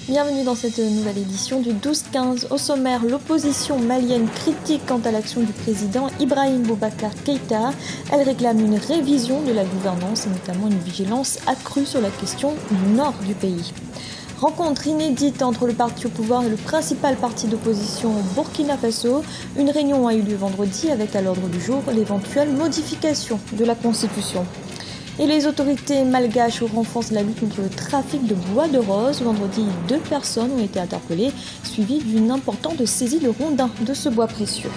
Bienvenue dans cette nouvelle édition du 12-15. Au sommaire, l'opposition malienne critique quant à l'action du président Ibrahim Boubacar Keïta. Elle réclame une révision de la gouvernance et notamment une vigilance accrue sur la question du nord du pays. Rencontre inédite entre le parti au pouvoir et le principal parti d'opposition au Burkina Faso. Une réunion a eu lieu vendredi avec à l'ordre du jour l'éventuelle modification de la Constitution. Et les autorités malgaches renforcent la lutte contre le trafic de bois de rose. Vendredi, 2 personnes ont été interpellées, suivies d'une importante saisie de rondins de ce bois précieux.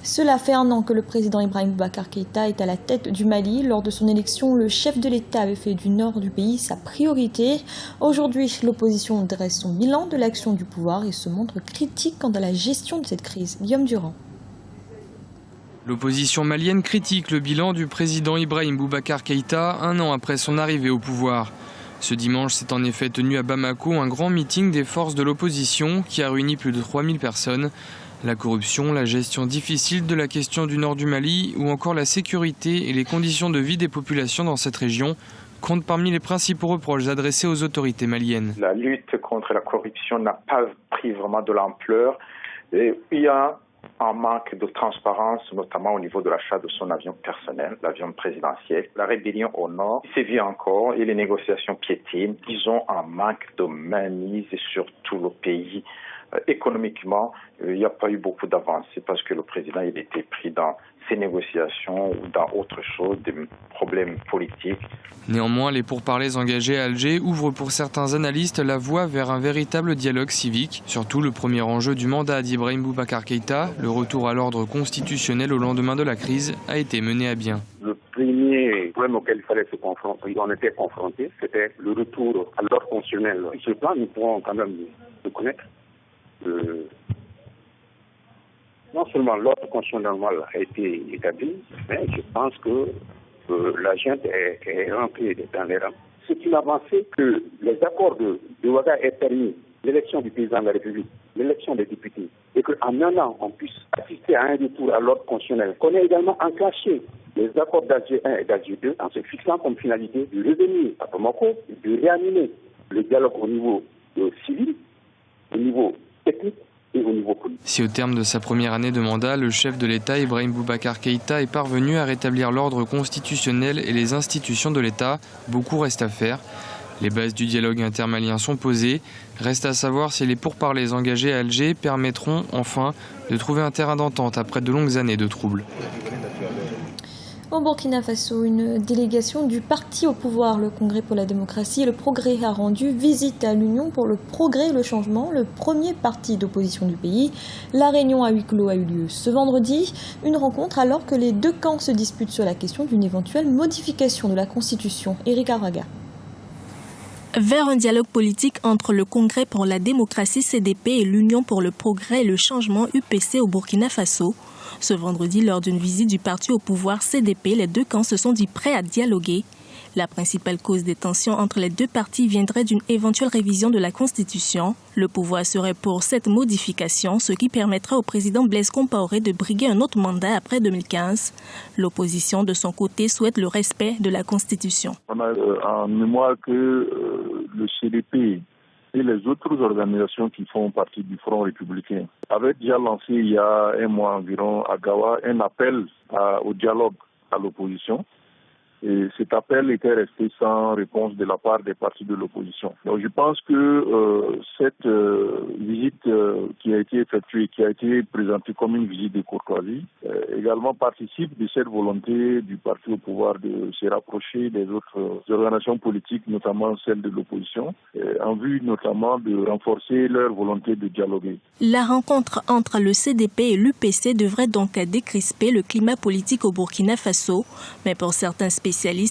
Cela fait un an que le président Ibrahim Boubacar Keïta est à la tête du Mali. Lors de son élection, le chef de l'État avait fait du nord du pays sa priorité. Aujourd'hui, l'opposition dresse son bilan de l'action du pouvoir et se montre critique quant à la gestion de cette crise. Guillaume Durand. L'opposition malienne critique le bilan du président Ibrahim Boubacar Keïta un an après son arrivée au pouvoir. Ce dimanche s'est en effet tenu à Bamako un grand meeting des forces de l'opposition qui a réuni plus de 3000 personnes. La corruption, la gestion difficile de la question du nord du Mali ou encore la sécurité et les conditions de vie des populations dans cette région comptent parmi les principaux reproches adressés aux autorités maliennes. La lutte contre la corruption n'a pas pris vraiment de l'ampleur. Et il y a un manque de transparence, notamment au niveau de l'achat de son avion personnel, l'avion présidentiel. La rébellion au nord sévit encore et les négociations piétinent. Ils ont un manque de mainmise sur tout le pays. Économiquement, il n'y a pas eu beaucoup d'avancées parce que le président il était pris dans ces négociations ou dans autre chose, des problèmes politiques. Néanmoins, les pourparlers engagés à Alger ouvrent pour certains analystes la voie vers un véritable dialogue civique. Surtout, le premier enjeu du mandat d'Ibrahim Boubacar Keïta, le retour à l'ordre constitutionnel au lendemain de la crise, a été mené à bien. Le premier problème auquel il fallait se confronter, on était confronté, c'était le retour à l'ordre constitutionnel. Sur ce plan, nous pourrons quand même reconnaître non seulement l'ordre constitutionnel normal a été établi, mais je pense que la junte est rentrée dans les rangs. C'est une avancée que les accords de Ouaga aient permis l'élection du président de la République, l'élection des députés, et qu'en un an, on puisse assister à un retour à l'ordre constitutionnel, qu'on ait également enclenché les accords d'Alger 1 et d'Alger 2 en se fixant comme finalité de revenir à Bamako, de réanimer le dialogue au niveau civil, au niveau technique et au niveau politique. Si au terme de sa première année de mandat, le chef de l'État, Ibrahim Boubacar Keïta, est parvenu à rétablir l'ordre constitutionnel et les institutions de l'État, beaucoup reste à faire. Les bases du dialogue intermalien sont posées. Reste à savoir si les pourparlers engagés à Alger permettront enfin de trouver un terrain d'entente après de longues années de troubles. Au Burkina Faso, une délégation du parti au pouvoir, le Congrès pour la démocratie et le progrès, a rendu visite à l'Union pour le progrès et le changement, le premier parti d'opposition du pays. La réunion à huis clos a eu lieu ce vendredi, une rencontre alors que les deux camps se disputent sur la question d'une éventuelle modification de la Constitution. Éric Arraga. Vers un dialogue politique entre le Congrès pour la démocratie CDP et l'Union pour le progrès et le changement UPC au Burkina Faso. Ce vendredi, lors d'une visite du parti au pouvoir CDP, les deux camps se sont dit prêts à dialoguer. La principale cause des tensions entre les deux partis viendrait d'une éventuelle révision de la Constitution. Le pouvoir serait pour cette modification, ce qui permettrait au président Blaise Compaoré de briguer un autre mandat après 2015. L'opposition, de son côté, souhaite le respect de la Constitution. On a en mémoire que le CDP et les autres organisations qui font partie du Front républicain avaient déjà lancé il y a un mois environ à Gawa un appel au dialogue à l'opposition. Et cet appel était resté sans réponse de la part des partis de l'opposition. Donc je pense que cette visite qui a été effectuée, qui a été présentée comme une visite de courtoisie, également participe de cette volonté du parti au pouvoir de se rapprocher des autres organisations politiques, notamment celles de l'opposition, en vue notamment de renforcer leur volonté de dialoguer. La rencontre entre le CDP et l'UPC devrait donc décrisper le climat politique au Burkina Faso, mais pour certains spécialistes,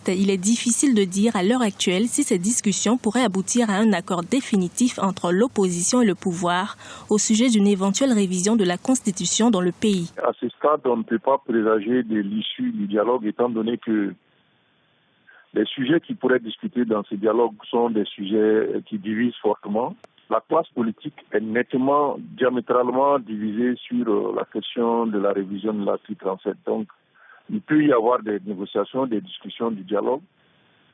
il est difficile de dire à l'heure actuelle si ces discussions pourraient aboutir à un accord définitif entre l'opposition et le pouvoir au sujet d'une éventuelle révision de la Constitution dans le pays. À ce stade, on ne peut pas présager de l'issue du dialogue étant donné que les sujets qui pourraient discuter dans ce dialogue sont des sujets qui divisent fortement. La classe politique est nettement, diamétralement divisée sur la question de la révision de l'article 37. Donc, il peut y avoir des négociations, des discussions, du dialogue.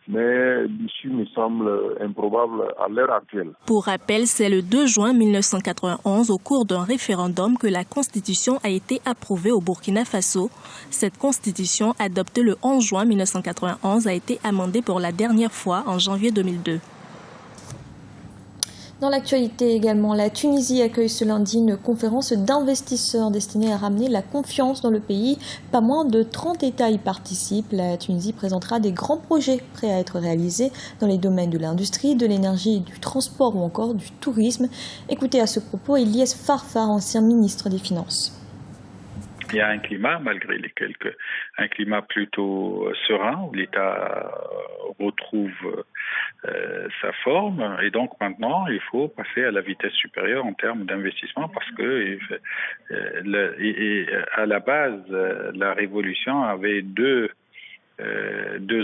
mais l'issue me semble improbable à l'heure actuelle. Pour rappel, c'est le 2 juin 1991, au cours d'un référendum, que la Constitution a été approuvée au Burkina Faso. Cette Constitution, adoptée le 11 juin 1991, a été amendée pour la dernière fois en janvier 2002. Dans l'actualité également, la Tunisie accueille ce lundi une conférence d'investisseurs destinée à ramener la confiance dans le pays. Pas moins de 30 États y participent. La Tunisie présentera des grands projets prêts à être réalisés dans les domaines de l'industrie, de l'énergie, du transport ou encore du tourisme. Écoutez à ce propos Ilyes Farfar, ancien ministre des Finances. Il y a un climat, malgré un climat plutôt serein, où l'État retrouve sa forme. Et donc maintenant, il faut passer à la vitesse supérieure en termes d'investissement parce que à la base, la révolution avait deux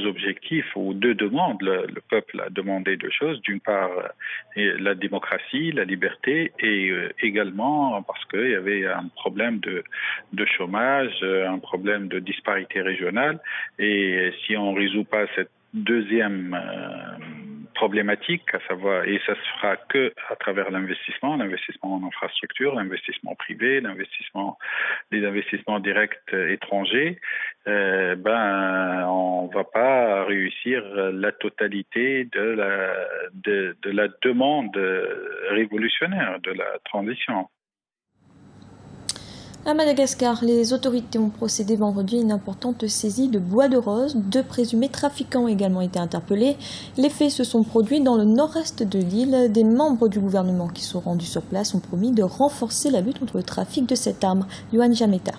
objectifs ou deux demandes. Le peuple a demandé deux choses. D'une part, la démocratie, la liberté, et également parce qu'il y avait un problème de chômage, un problème de disparité régionale. Et si on ne résout pas cette deuxième problématique, à savoir, et ça se fera que à travers l'investissement en infrastructure, l'investissement privé, les investissements directs étrangers, on va pas réussir la totalité de la demande révolutionnaire de la transition. À Madagascar, les autorités ont procédé vendredi à une importante saisie de bois de rose. 2 présumés trafiquants ont également été interpellés. Les faits se sont produits dans le nord-est de l'île. Des membres du gouvernement qui sont rendus sur place ont promis de renforcer la lutte contre le trafic de cette arme. Yohan Jameta.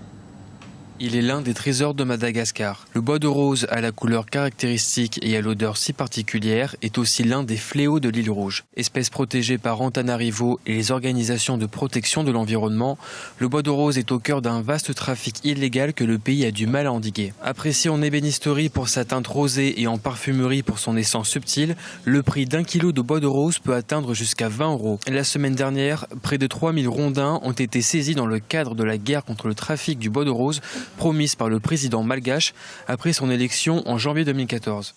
Il est l'un des trésors de Madagascar. Le bois de rose, à la couleur caractéristique et à l'odeur si particulière, est aussi l'un des fléaux de l'île Rouge. Espèce protégée par Antananarivo et les organisations de protection de l'environnement, le bois de rose est au cœur d'un vaste trafic illégal que le pays a du mal à endiguer. Apprécié en ébénisterie pour sa teinte rosée et en parfumerie pour son essence subtile, le prix d'1 kilo de bois de rose peut atteindre jusqu'à 20 €. La semaine dernière, près de 3000 rondins ont été saisis dans le cadre de la guerre contre le trafic du bois de rose, promise par le président malgache après son élection en janvier 2014.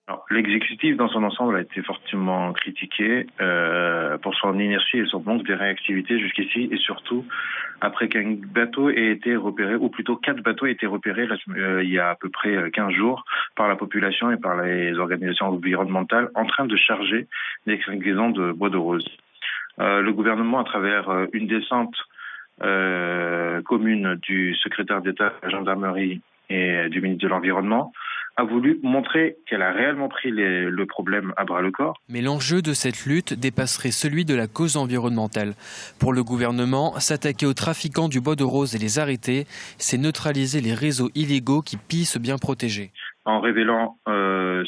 Alors, l'exécutif dans son ensemble a été fortement critiqué pour son inertie et son manque de réactivité jusqu'ici, et surtout après qu'un bateau ait été repéré, ou plutôt 4 bateaux aient été repérés il y a à peu près 15 jours par la population et par les organisations environnementales en train de charger des cargaisons de bois de rose. Le gouvernement, à travers une descente commune du secrétaire d'État de la gendarmerie et du ministre de l'Environnement, a voulu montrer qu'elle a réellement pris le problème à bras-le-corps. Mais l'enjeu de cette lutte dépasserait celui de la cause environnementale. Pour le gouvernement, s'attaquer aux trafiquants du bois de rose et les arrêter, c'est neutraliser les réseaux illégaux qui pillent ce bien protégé. En révélant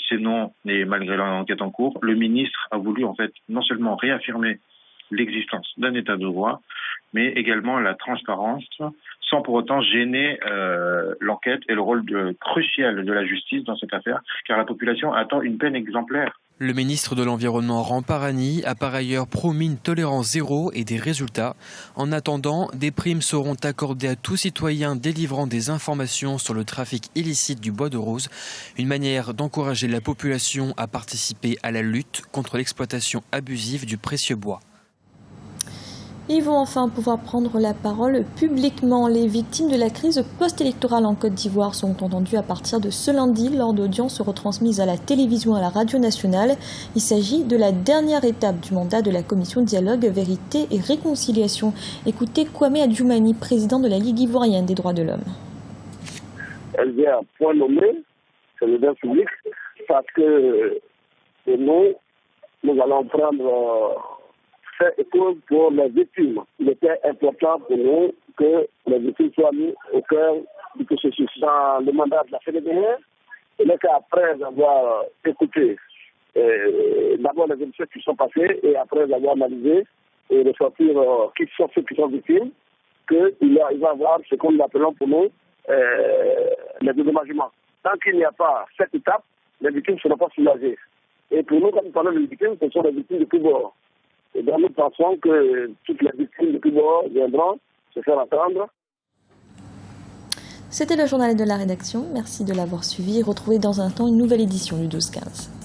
ces noms et malgré l'enquête en cours, le ministre a voulu en fait non seulement réaffirmer l'existence d'un état de droit, mais également la transparence, sans pour autant gêner l'enquête et le rôle crucial de la justice dans cette affaire, car la population attend une peine exemplaire. Le ministre de l'Environnement Ramparani a par ailleurs promis une tolérance zéro et des résultats. En attendant, des primes seront accordées à tout citoyen délivrant des informations sur le trafic illicite du bois de rose, une manière d'encourager la population à participer à la lutte contre l'exploitation abusive du précieux bois. Ils vont enfin pouvoir prendre la parole publiquement. Les victimes de la crise post-électorale en Côte d'Ivoire sont entendues à partir de ce lundi lors d'audiences retransmises à la télévision et à la radio nationale. Il s'agit de la dernière étape du mandat de la commission Dialogue, Vérité et Réconciliation. Écoutez Kwame Adjoumani, président de la Ligue ivoirienne des droits de l'homme. Elle vient point nommé, c'est le bien public, parce que nous allons prendre fait école pour les victimes. Il était important pour nous que les victimes soient mises au cœur du processus. Dans le mandat de la CNDR, il est qu'après avoir écouté d'abord les émissions qui sont passées et après avoir analysé et ressortir qui sont ceux qui sont victimes, qu'il va y avoir ce qu'on appelle pour nous les dédommagements. Tant qu'il n'y a pas cette étape, les victimes ne seront pas soulagées. Et pour nous, quand nous parlons des victimes, ce sont les victimes de tous bords. Et donc nous pensons que toutes les victimes de tous bords viendront se faire entendre. C'était le journal de la rédaction. Merci de l'avoir suivi. Retrouvez dans un temps une nouvelle édition du 12-15.